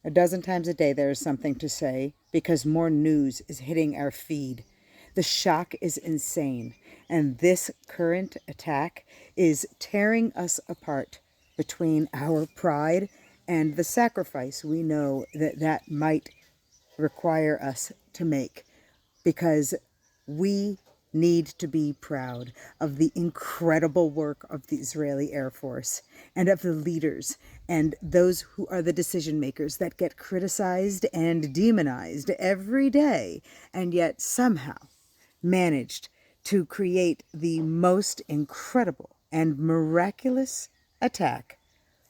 A dozen times a day there is something to say because more news is hitting our feed. The shock is insane, and this current attack is tearing us apart between our pride and the sacrifice we know that that might require us to make, because we need to be proud of the incredible work of the Israeli Air Force and of the leaders and those who are the decision makers that get criticized and demonized every day, and yet somehow managed to create the most incredible and miraculous attack.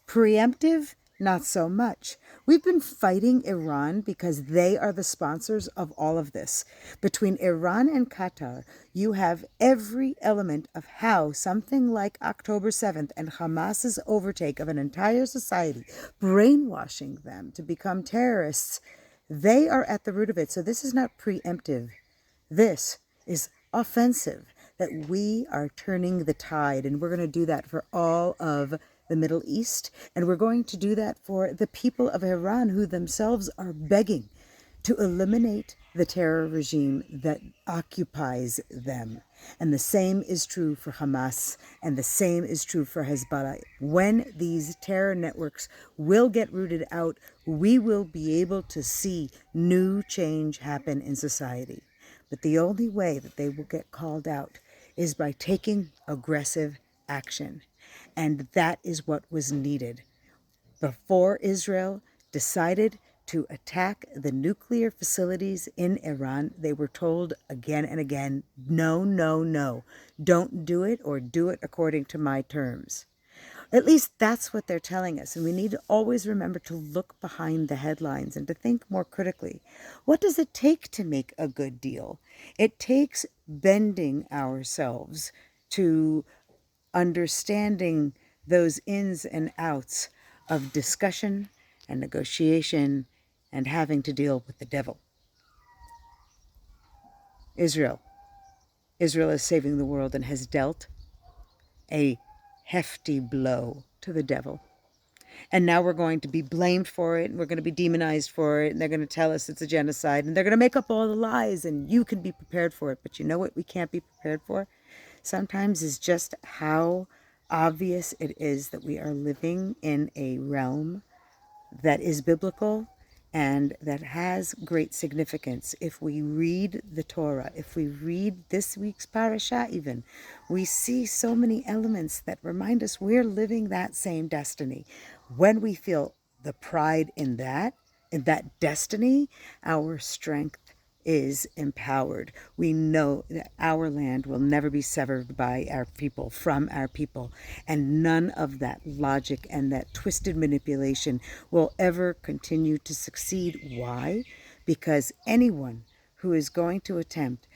Preemptive, not so much. We've been fighting Iran because they are the sponsors of all of this. Between Iran and Qatar, you have every element of how something like October 7th and Hamas's overtake of an entire society, brainwashing them to become terrorists, they are at the root of it. So this is not preemptive. This is offensive, that we are turning the tide, and we're going to do that for all of the Middle East, and we're going to do that for the people of Iran, who themselves are begging to eliminate the terror regime that occupies them. And the same is true for Hamas, and the same is true for Hezbollah. When these terror networks will get rooted out, we will be able to see new change happen in society. But the only way that they will get called out is by taking aggressive action. And that is what was needed. Before Israel decided to attack the nuclear facilities in Iran, they were told again and again, no, no, no, don't do it, or do it according to my terms. At least that's what they're telling us. And we need to always remember to look behind the headlines and to think more critically. What does it take to make a good deal? It takes bending ourselves to understanding those ins and outs of discussion and negotiation and having to deal with the devil. Israel is saving the world and has dealt a hefty blow to the devil. And now we're going to be blamed for it, and we're going to be demonized for it, and they're going to tell us it's a genocide, and they're going to make up all the lies, and you can be prepared for it. But you know what we can't be prepared for? Sometimes is just how obvious it is that we are living in a realm that is biblical and that has great significance. If we read the Torah, if we read this week's parasha even, we see so many elements that remind us we're living that same destiny. When we feel the pride in that destiny, our strength is empowered. We know that our land will never be severed by our people, from our people, and none of that logic and that twisted manipulation will ever continue to succeed. Why? Because anyone who is going to attempt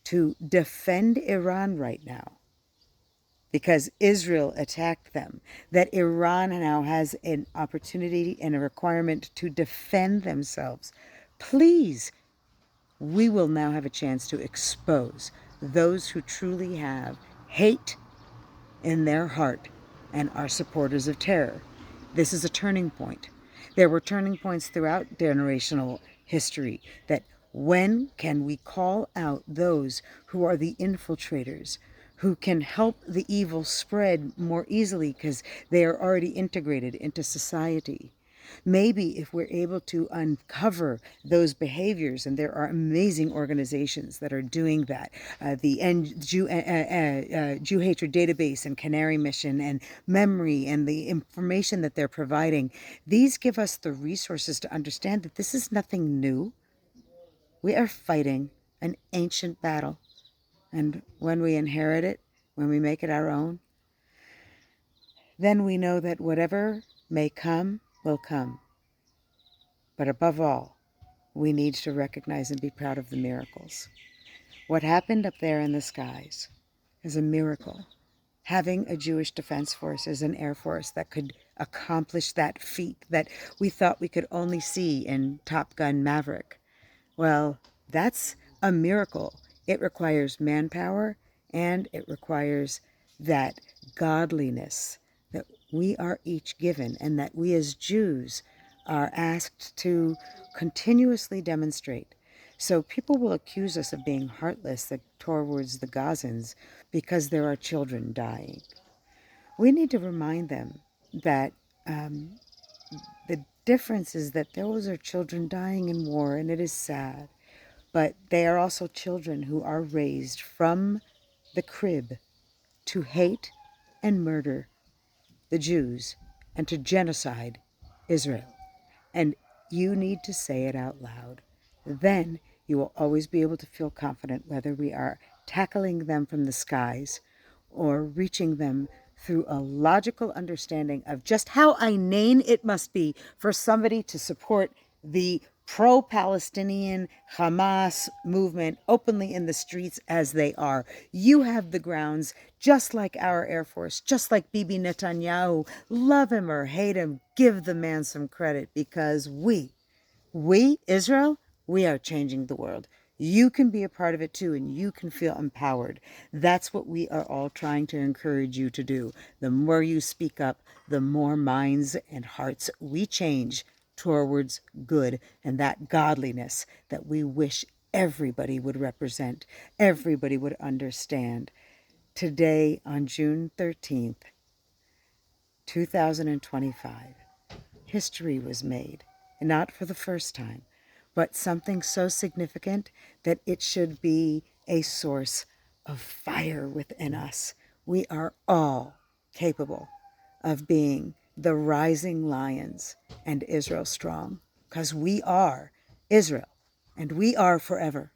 to defend Iran right now, because Israel attacked them, that Iran now has an opportunity and a requirement to defend themselves, please, we will now have a chance to expose those who truly have hate in their heart and are supporters of terror. This is a turning point. There were turning points throughout generational history that when can we call out those who are the infiltrators, who can help the evil spread more easily because they are already integrated into society. Maybe if we're able to uncover those behaviors, and there are amazing organizations that are doing that, the Jew Hatred Database and Canary Mission and Memory and the information that they're providing, these give us the resources to understand that this is nothing new. We are fighting an ancient battle. And when we inherit it, when we make it our own, then we know that whatever may come will come. But above all, we need to recognize and be proud of the miracles. What happened up there in the skies is a miracle. Having a Jewish Defense Force as an Air Force that could accomplish that feat that we thought we could only see in Top Gun Maverick. Well, that's a miracle. It requires manpower, and it requires that godliness that we are each given, and that we as Jews are asked to continuously demonstrate. So people will accuse us of being heartless towards the Gazans because there are children dying. We need to remind them that the difference is that those are children dying in war, and it is sad. But they are also children who are raised from the crib to hate and murder the Jews and to genocide Israel. And you need to say it out loud. Then you will always be able to feel confident whether we are tackling them from the skies or reaching them through a logical understanding of just how inane it must be for somebody to support the pro-Palestinian Hamas movement openly in the streets as they are. You have the grounds, just like our Air Force, just like Bibi Netanyahu. Love him or hate him, give the man some credit, because we, Israel, we are changing the world. You can be a part of it too, and you can feel empowered. That's what we are all trying to encourage you to do. The more you speak up, the more minds and hearts we change towards good and that godliness that we wish everybody would represent, everybody would understand. Today, on June 13th, 2025, history was made, and not for the first time, but something so significant that it should be a source of fire within us. We are all capable of being the rising lions and Israel strong, because we are Israel, and we are forever.